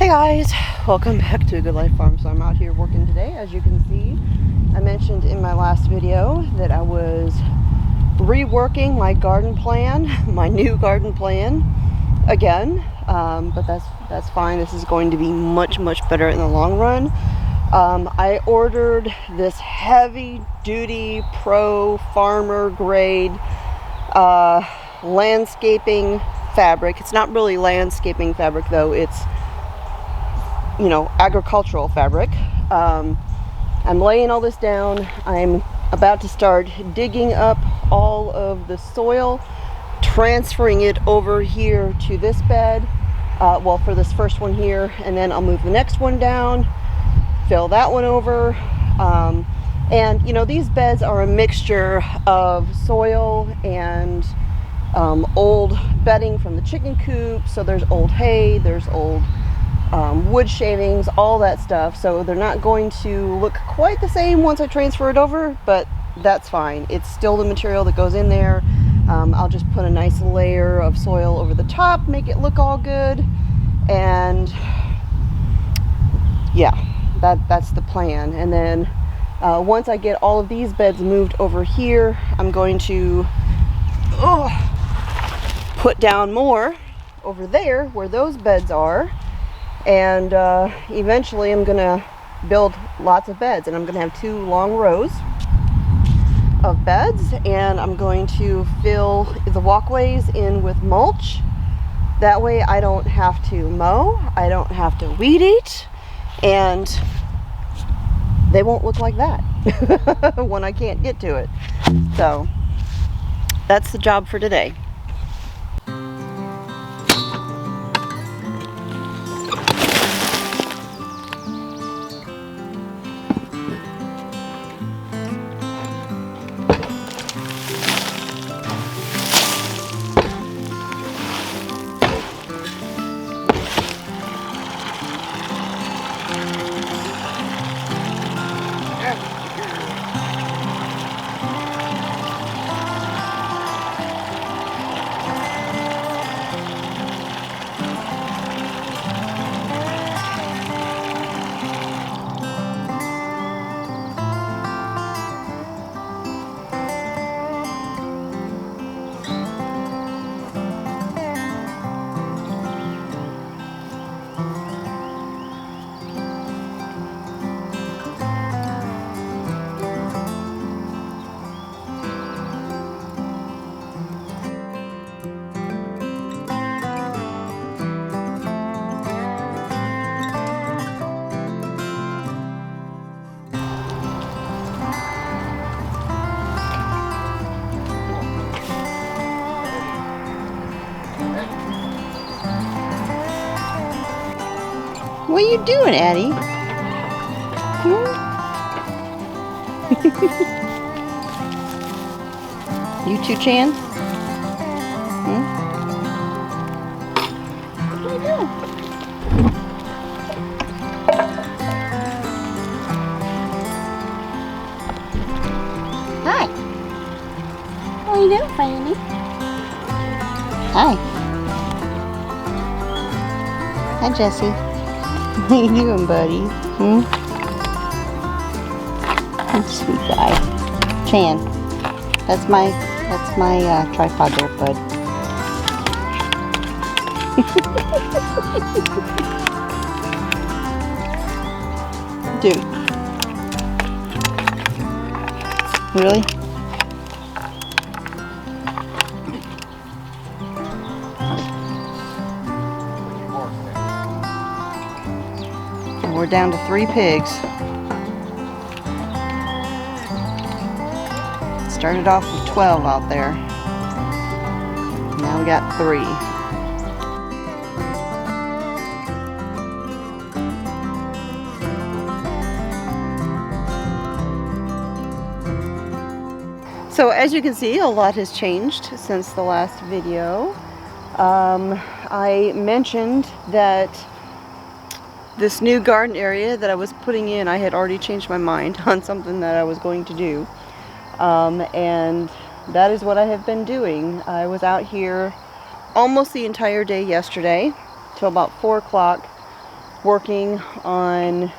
Hey guys, welcome back to Good Life Farm. So I'm out here working today. As you can see, I mentioned in my last video that I was reworking my garden plan, my new garden plan again, but that's fine. This is going to be much better in the long run. I ordered this heavy duty pro farmer grade landscaping fabric. It's not really landscaping fabric though, it's agricultural fabric. I'm laying all this down. I'm about to start digging up all of the soil, transferring it over here to this bed, well, for this first one here, and then I'll move the next one down, fill that one over, and these beds are a mixture of soil and old bedding from the chicken coop. So there's old hay, there's old wood shavings, all that stuff. So they're not going to look quite the same once I transfer it over, but that's fine. It's still the material that goes in there. I'll just put a nice layer of soil over the top, make it look all good, and yeah, that's the plan. And then once I get all of these beds moved over here, I'm going to put down more over there where those beds are. And eventually I'm gonna build lots of beds, and I'm gonna have 2 long rows of beds, and I'm going to fill the walkways in with mulch. That way I don't have to mow, I don't have to weed eat, and they won't look like that when I can't get to it. So that's the job for today. What are you doing, Addie? You too, Chan? What are you doing? Hi. What are you doing, Fanny? Hi. Hi, Jessie. What are you doing, buddy? Sweet guy. Chan. That's my tripod there, bud. Dude. Really? We're down to 3 pigs. Started off with 12 out there. Now we got 3. So as you can see, a lot has changed since the last video. I mentioned that this new garden area that I was putting in, I had already changed my mind on something that I was going to do. And that is what I have been doing. I was out here almost the entire day yesterday till about 4 o'clock, working on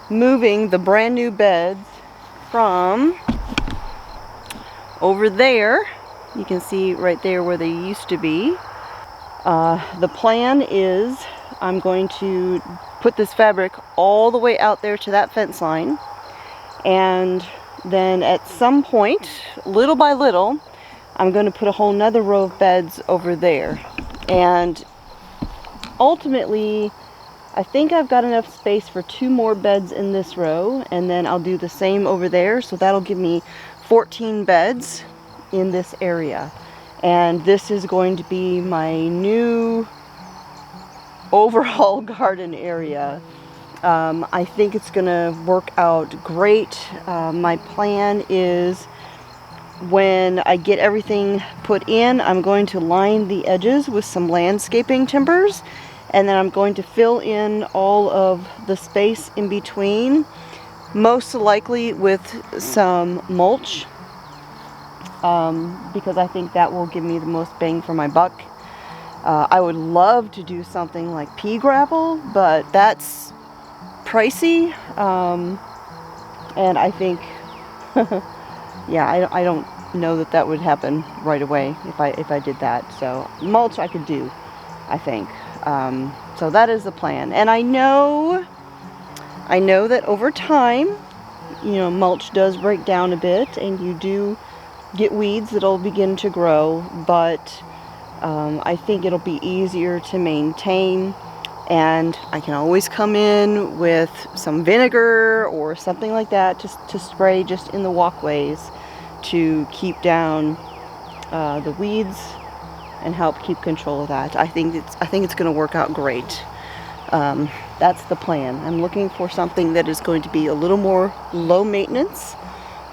moving the brand new beds from over there. You can see right there where they used to be. The plan is I'm going to put this fabric all the way out there to that fence line, and then at some point, little by little, I'm going to put a whole nother row of beds over there. And ultimately, I think I've got enough space for 2 more beds in this row, and then I'll do the same over there, so that'll give me 14 beds in this area. And this is going to be my new overall garden area. I think it's gonna work out great. My plan is when I get everything put in, I'm going to line the edges with some landscaping timbers, and then I'm going to fill in all of the space in between, most likely with some mulch, because I think that will give me the most bang for my buck. I would love to do something like pea gravel, but that's pricey, and I think yeah, I don't know that that would happen right away if I did that. So mulch I could do, I think. So that is the plan, and I know that over time, you know, mulch does break down a bit, and you do get weeds that'll begin to grow, but I think it'll be easier to maintain, and I can always come in with some vinegar or something like that to spray just in the walkways to keep down the weeds and help keep control of that. I think it's going to work out great. That's the plan. I'm looking for something that is going to be a little more low maintenance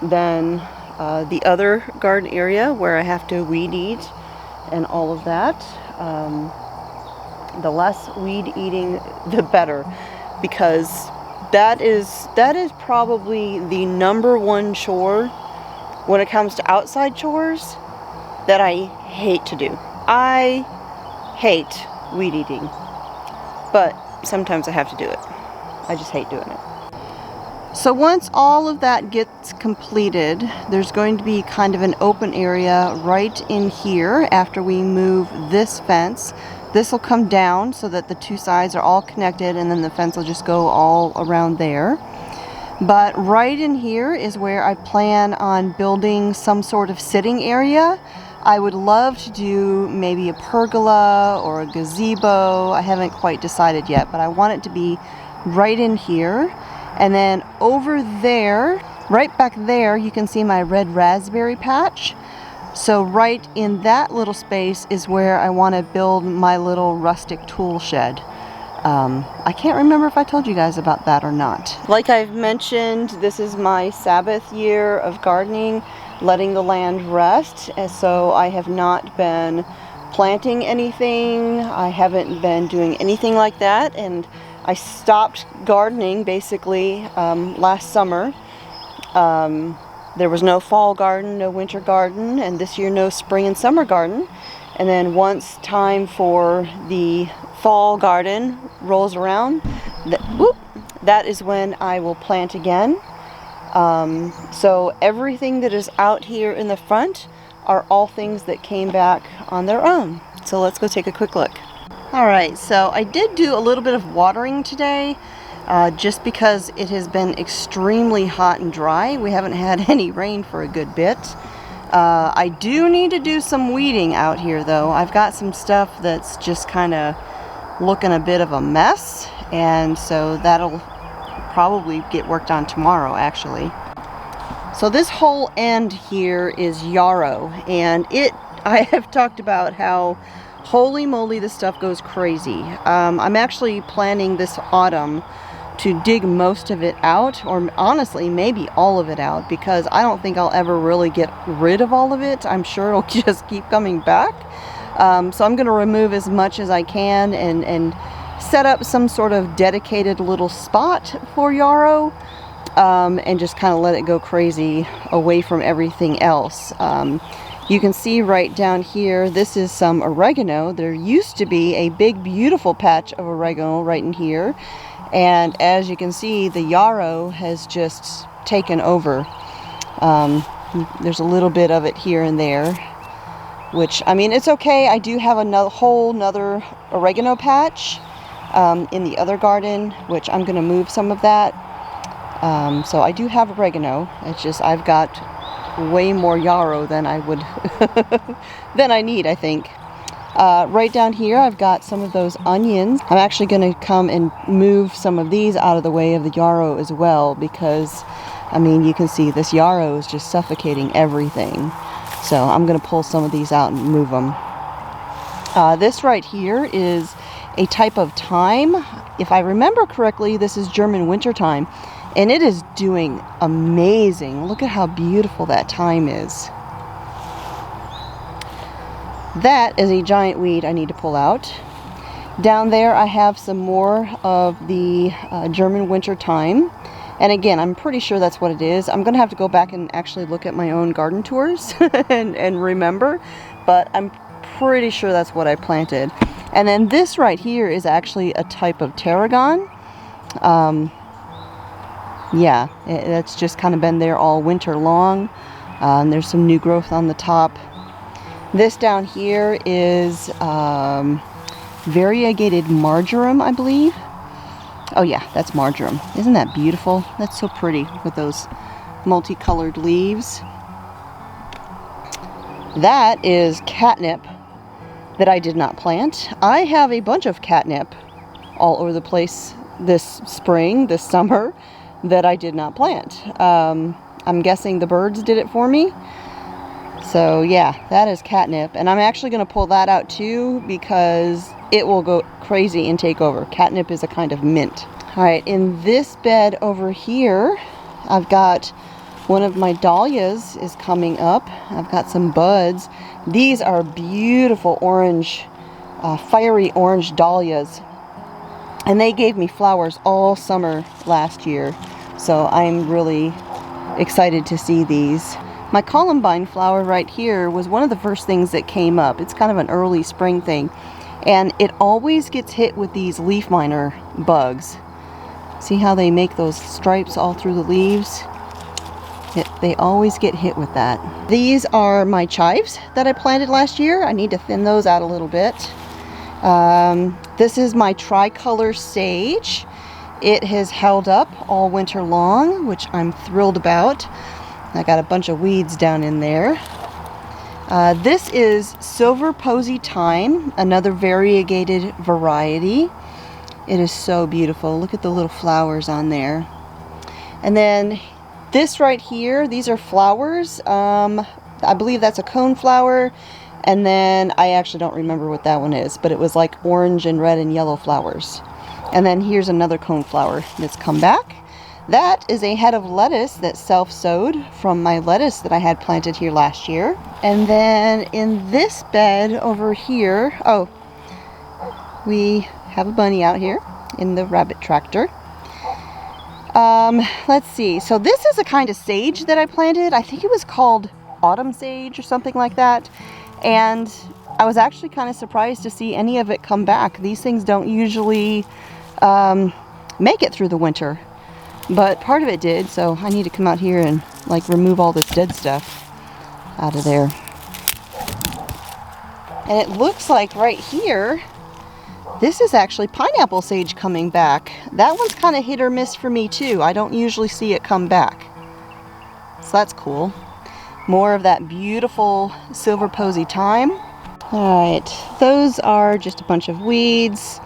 than the other garden area where I have to weed eat and all of that. The less weed eating, the better, because that is probably the #1 chore when it comes to outside chores that I hate to do. I hate weed eating, but sometimes I have to do it. I just hate doing it. So once all of that gets completed, there's going to be kind of an open area right in here after we move this fence. This will come down so that the 2 sides are all connected, and then the fence will just go all around there. But right in here is where I plan on building some sort of sitting area. I would love to do maybe a pergola or a gazebo. I haven't quite decided yet, but I want it to be right in here. And then over there, right back there, you can see my red raspberry patch. So right in that little space is where I want to build my little rustic tool shed. I can't remember if I told you guys about that or not. Like I've mentioned, this is my Sabbath year of gardening, letting the land rest, and so I have not been planting anything. I haven't been doing anything like that, and I stopped gardening basically last summer. There was no fall garden, no winter garden, and this year no spring and summer garden. And then once time for the fall garden rolls around, that is when I will plant again. So everything that is out here in the front are all things that came back on their own. So let's go take a quick look. Alright, so I did do a little bit of watering today, just because it has been extremely hot and dry. We haven't had any rain for a good bit. I do need to do some weeding out here though. I've got some stuff that's just kind of looking a bit of a mess, and so that'll probably get worked on tomorrow actually. So this whole end here is yarrow, and I have talked about how holy moly this stuff goes crazy. I'm actually planning this autumn to dig most of it out, or honestly maybe all of it out, because I don't think I'll ever really get rid of all of it. I'm sure it'll just keep coming back. So I'm going to remove as much as I can and set up some sort of dedicated little spot for yarrow, and just kind of let it go crazy away from everything else. You can see right down here, this is some oregano. There used to be a big, beautiful patch of oregano right in here. And as you can see, the yarrow has just taken over. There's a little bit of it here and there, which, I mean, it's okay. I do have a whole nother oregano patch in the other garden, which I'm going to move some of that. So I do have oregano. It's just I've got way more yarrow than I would than I need, I think. Right down here I've got some of those onions. I'm actually going to come and move some of these out of the way of the yarrow as well, because I mean, you can see this yarrow is just suffocating everything. So I'm going to pull some of these out and move them. This right here is a type of thyme. If I remember correctly, this is German winter thyme. And it is doing amazing. Look at how beautiful that thyme is. That is a giant weed I need to pull out. Down there I have some more of the German winter thyme. And again, I'm pretty sure that's what it is. I'm going to have to go back and actually look at my own garden tours and remember. But I'm pretty sure that's what I planted. And then this right here is actually a type of tarragon. Yeah, it's just kind of been there all winter long. There's some new growth on the top. This down here is variegated marjoram, I believe. Oh yeah, that's marjoram. Isn't that beautiful? That's so pretty with those multicolored leaves. That is catnip that I did not plant. I have a bunch of catnip all over the place this spring, this summer, that I did not plant. I'm guessing the birds did it for me. So yeah, that is catnip. And I'm actually going to pull that out too, because it will go crazy and take over. Catnip is a kind of mint. Alright, in this bed over here, I've got one of my dahlias is coming up. I've got some buds. These are beautiful orange, fiery orange dahlias. And they gave me flowers all summer last year. So I'm really excited to see these. My columbine flower right here was one of the first things that came up. It's kind of an early spring thing. And it always gets hit with these leaf miner bugs. See how they make those stripes all through the leaves? They always get hit with that. These are my chives that I planted last year. I need to thin those out a little bit. This is my tricolor sage. It has held up all winter long, which I'm thrilled about. I got a bunch of weeds down in there. This is silver posy thyme, another variegated variety. It is so beautiful. Look at the little flowers on there. And then this right here, these are flowers. I believe that's a cone flower. And then I actually don't remember what that one is, but it was like orange and red and yellow flowers. And then here's another cone flower that's come back. That is a head of lettuce that's self-sowed from my lettuce that I had planted here last year. And then in this bed over here, oh, we have a bunny out here in the rabbit tractor. Let's see. So this is a kind of sage that I planted. I think it was called autumn sage or something like that. And I was actually kind of surprised to see any of it come back. These things don't usually make it through the winter. But part of it did, so I need to come out here and like remove all this dead stuff out of there. And it looks like right here, this is actually pineapple sage coming back. That one's kind of hit or miss for me too. I don't usually see it come back. So that's cool. More of that beautiful silver posy thyme. Alright, those are just a bunch of weeds.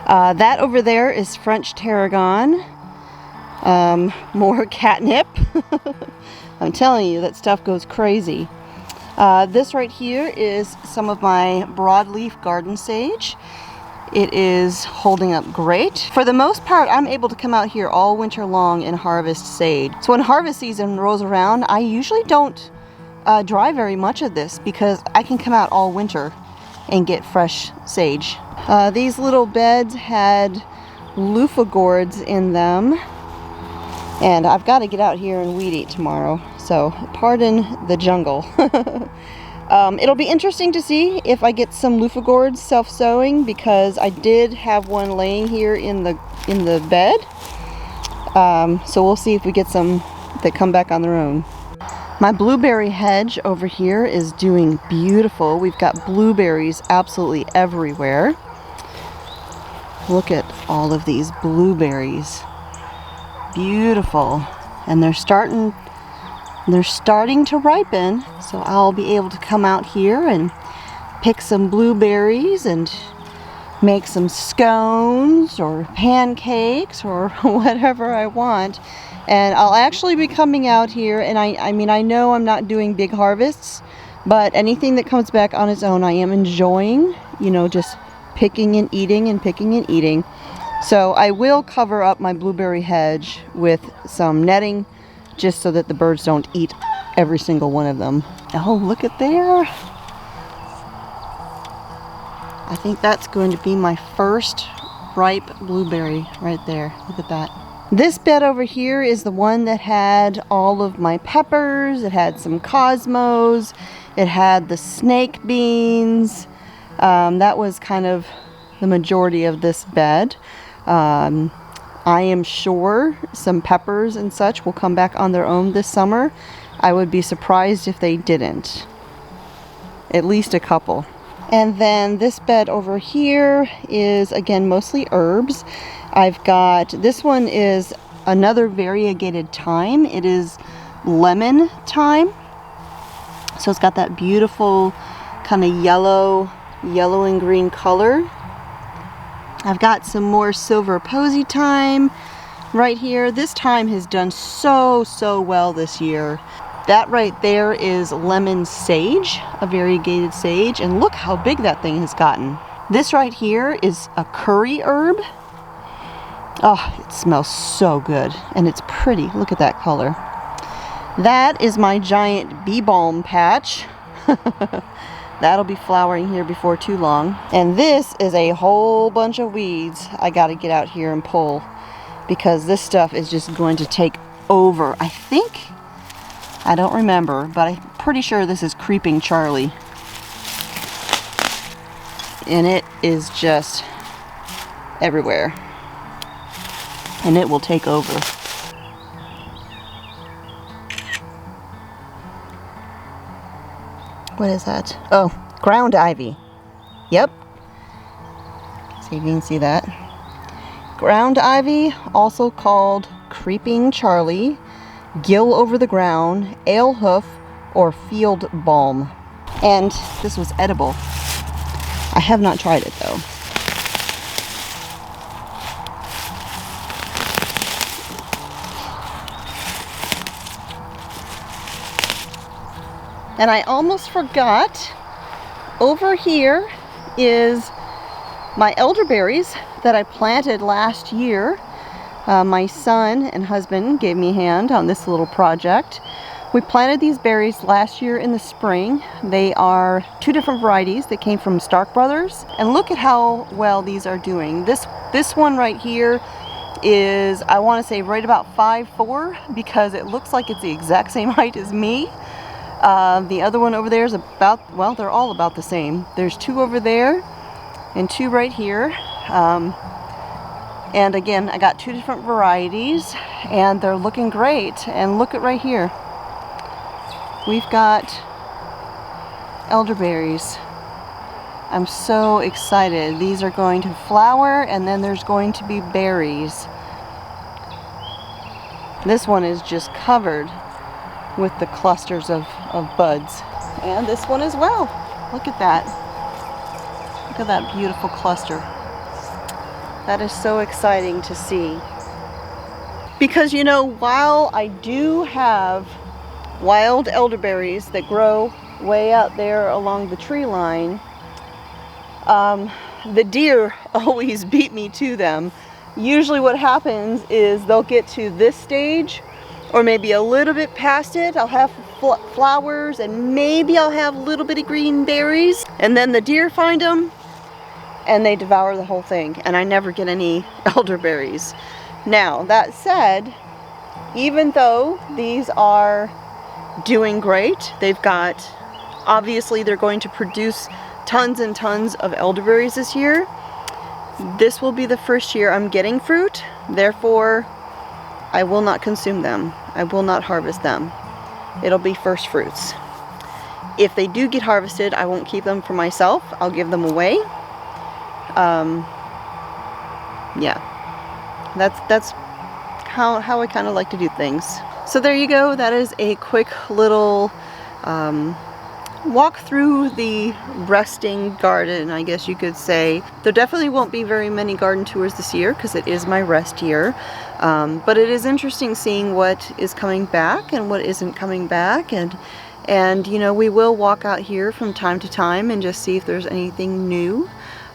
That over there is French tarragon. More catnip. I'm telling you, that stuff goes crazy. This right here is some of my broadleaf garden sage. It is holding up great. For the most part, I'm able to come out here all winter long and harvest sage. So when harvest season rolls around, I usually don't dry very much of this because I can come out all winter and get fresh sage. These little beds had loofah gourds in them. And I've got to get out here and weed eat tomorrow, so pardon the jungle. It'll be interesting to see if I get some loofah gourds self-sowing, because I did have one laying here in the bed. So we'll see if we get some that come back on their own. My blueberry hedge over here is doing beautiful. We've got blueberries absolutely everywhere. Look at all of these blueberries. Beautiful. And they're starting to ripen, so I'll be able to come out here and pick some blueberries and make some scones or pancakes or whatever I want. And I'll actually be coming out here, and I mean, I know I'm not doing big harvests, but anything that comes back on its own I am enjoying, you know, just picking and eating and picking and eating. So I will cover up my blueberry hedge with some netting, just so that the birds don't eat every single one of them. Oh, look at there. I think that's going to be my first ripe blueberry right there. Look at that. This bed over here is the one that had all of my peppers. It had some cosmos. It had the snake beans. That was kind of the majority of this bed. I am sure some peppers and such will come back on their own this summer. I would be surprised if they didn't. At least a couple. And then this bed over here is, again, mostly herbs. I've got, this one is another variegated thyme. It is lemon thyme. So it's got that beautiful kind of yellow and green color. I've got some more silver posy thyme right here. This thyme has done so well this year. That right there is lemon sage, a variegated sage, and look how big that thing has gotten. This right here is a curry herb. Oh, it smells so good, and it's pretty. Look at that color. That is my giant bee balm patch. That'll be flowering here before too long. And this is a whole bunch of weeds I gotta get out here and pull, because this stuff is just going to take over. I think, I don't remember, but I'm pretty sure this is Creeping Charlie. And it is just everywhere. And it will take over. What is that? Oh, ground ivy. Yep. See if you can see that. Ground ivy, also called Creeping Charlie, gill over the ground, ale hoof, or field balm. And this was edible. I have not tried it though. And I almost forgot, over here is my elderberries that I planted last year. My son and husband gave me a hand on this little project. We planted these berries last year in the spring. They are two different varieties that came from Stark Brothers. And look at how well these are doing. This one right here is, I want to say, right about 5'4", because it looks like it's the exact same height as me. The other one over there is about, well, they're all about the same. There's two over there and two right here. And again, I got two different varieties and they're looking great. And look at right here. We've got elderberries. I'm so excited. These are going to flower and then there's going to be berries. This one is just covered with the clusters of buds. And this one as well. Look at that. Look at that beautiful cluster. That is so exciting to see. Because, you know, while I do have wild elderberries that grow way out there along the tree line, the deer always beat me to them. Usually what happens is they'll get to this stage, or maybe a little bit past it. I'll have flowers and maybe I'll have a little bit of green berries, and then the deer find them and they devour the whole thing, and I never get any elderberries. Now, that said, even though these are doing great, they've got Obviously they're going to produce tons and tons of elderberries this year. This will be the first year I'm getting fruit, therefore I will not consume them. I will not harvest them. It'll be first fruits. If they do get harvested, I won't keep them for myself. I'll give them away. Yeah, that's how I kind of like to do things. So there you go. That is a quick little walk through the resting garden, I guess you could say. There definitely won't be very many garden tours this year because it is my rest year. But it is interesting seeing what is coming back and what isn't coming back, and you know, we will walk out here from time to time and just see if there's anything new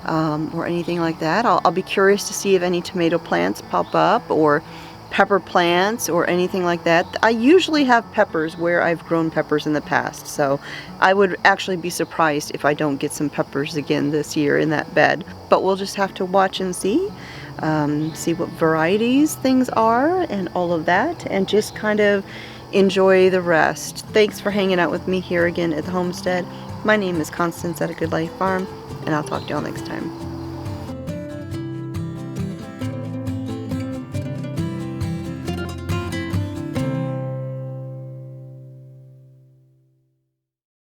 or anything like that. I'll be curious to see if any tomato plants pop up or pepper plants or anything like that. I usually have peppers where I've grown peppers in the past, so I would actually be surprised if I don't get some peppers again this year in that bed. But we'll just have to watch and see what varieties things are and all of that, and just kind of enjoy the rest. Thanks for hanging out with me here again at the homestead. My name is Constance at A Good Life Farm, and I'll talk to y'all next time.